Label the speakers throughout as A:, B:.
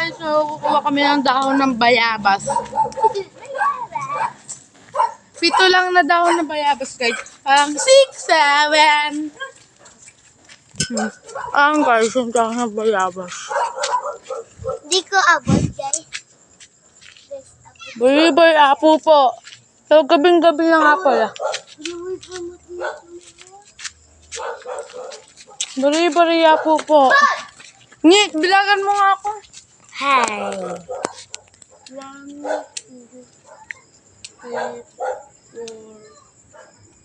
A: guys, so kukuha kami ng dahon ng bayabas. 7 lang na dahon ng bayabas guys. 6, 7. Guys, yung dahon ng bayabas.
B: Di ko abot guys.
A: Bari-bari apo po. So gabing-gabi lang nga pala. Bari-bari apo po. Ngit, bilagan mo nga ako.
B: Hi.
A: 1, 2, 3,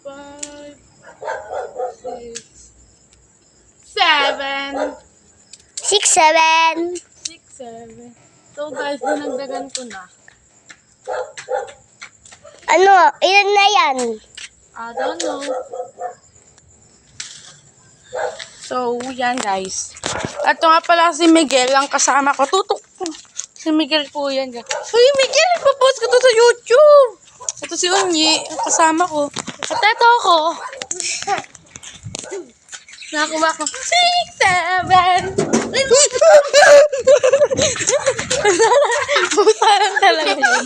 A: 4, 5, 6, 7.
B: 6, 7.
A: 6, 7. So guys, dinagdagan ko na.
B: Ano? Ilan na yan?
A: I don't know. So, yan guys. Ito nga pala si Miguel, ang kasama ko. Tutok po. Si Miguel po yan. Uy, Miguel, ipapost ko to sa YouTube. Ito si Unyi, ang kasama ko. At ito ako. Nakakuha ko. 6, 7. Pusa lang talaga yun.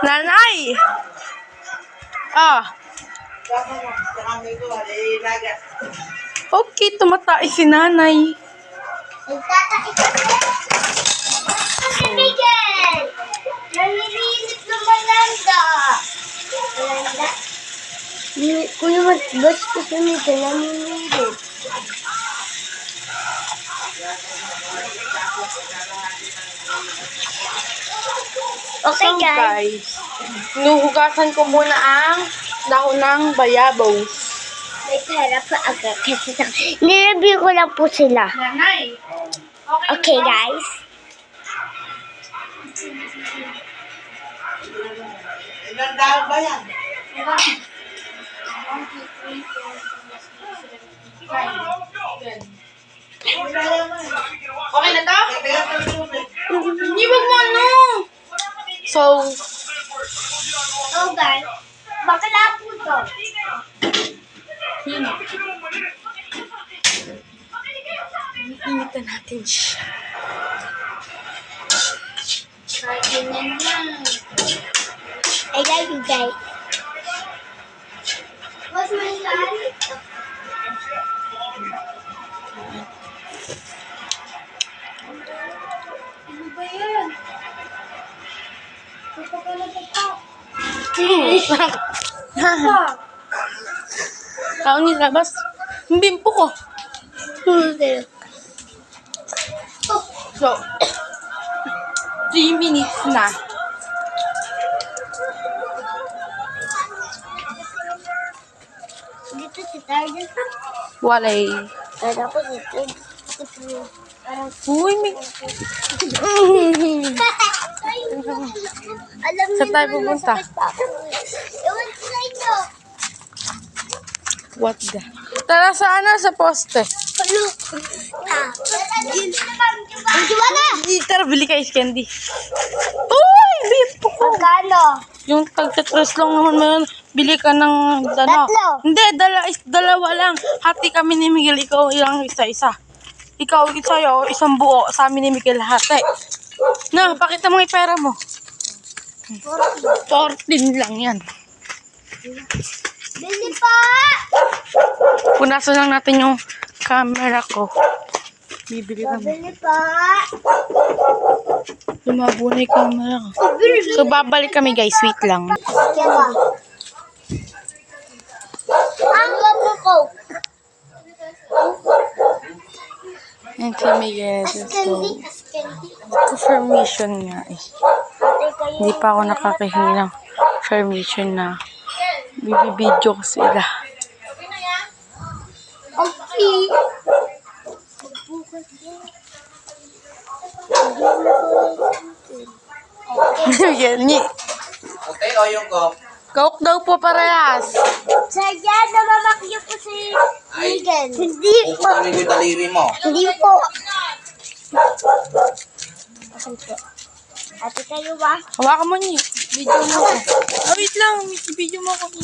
A: Nanay! Okay, tumatay si nanay.
B: Ate Miguel! Nanilinis ng malanda. Malanda? Kuya, mas ko sa Miguel, nanilinis. Okay,
A: So
B: guys.
A: guys, nuhugasan ko muna ang dahon ng bayabas.
B: May pera pa agad kasi nireview ko lang po sila.
A: Nanay!
B: Okay, guys.
C: Ilang dahon ba yan?
A: 1, 2, 3, 4, 5, 6, 7, 8, 9, 10. Okay na to? Hindi, wag mo ano! So,
B: So, guys. Bakla po to.
A: yun. Initan natin siya. Kahit ganyan lang.
B: I love you, guys. What's my son?
A: Ano ba yan? Tao ni labas. Yung bimpo ko. So, 3 minutes na.
B: Dito si Target.
A: Walay.
B: Kaya ako dito. Parang
A: Uy, may...
B: alam niyo
A: Saan tayo
B: naman
A: pupunta?
B: masakit pa ako. Ewan ko sa inyo.
A: What the... Tara, saan na? Sa poste.
B: Hello. Ang wala.
A: Tara, bili ka ice candy. Uy, bimpo ko.
B: Magkano?
A: Yung tagtatras lang naman mo yun. Bili ka ng dano.
B: Tatlo.
A: Hindi, dalawa lang. Hati kami ni Miguel. Ikaw ilang isa-isa. Ikaw sa'yo, isang buo. Sa amin ni Miguel hati. Na, pakita mo yung pera mo. 14 lang yan.
B: Bili pa.
A: Punasan lang natin yung camera ko. Bibili kami.
B: Bili pa.
A: Lumabo na yung camera ko. So, babalik kami guys. Wait lang.
B: Kaya ba? Ang wapo ko.
A: And si Miguel. So,
B: Candy. Candy.
A: confirmation nga eh.
B: Ate kayo.
A: Hindi pa ako nakakahingi ng permission na bibidyo ko sila.
B: Okay.
A: Miguel, ni.
C: Okay, o yung cup.
A: Coke daw po parehas.
B: Sadya, namamakyo po si Miguel. Hindi po.
C: Puputulin ko yung daliri mo.
B: Hindi po. Okay po. Ate kayo ba?
A: Hawakan mo ni. Video mo ako. Oh, wait lang. Video mo ako.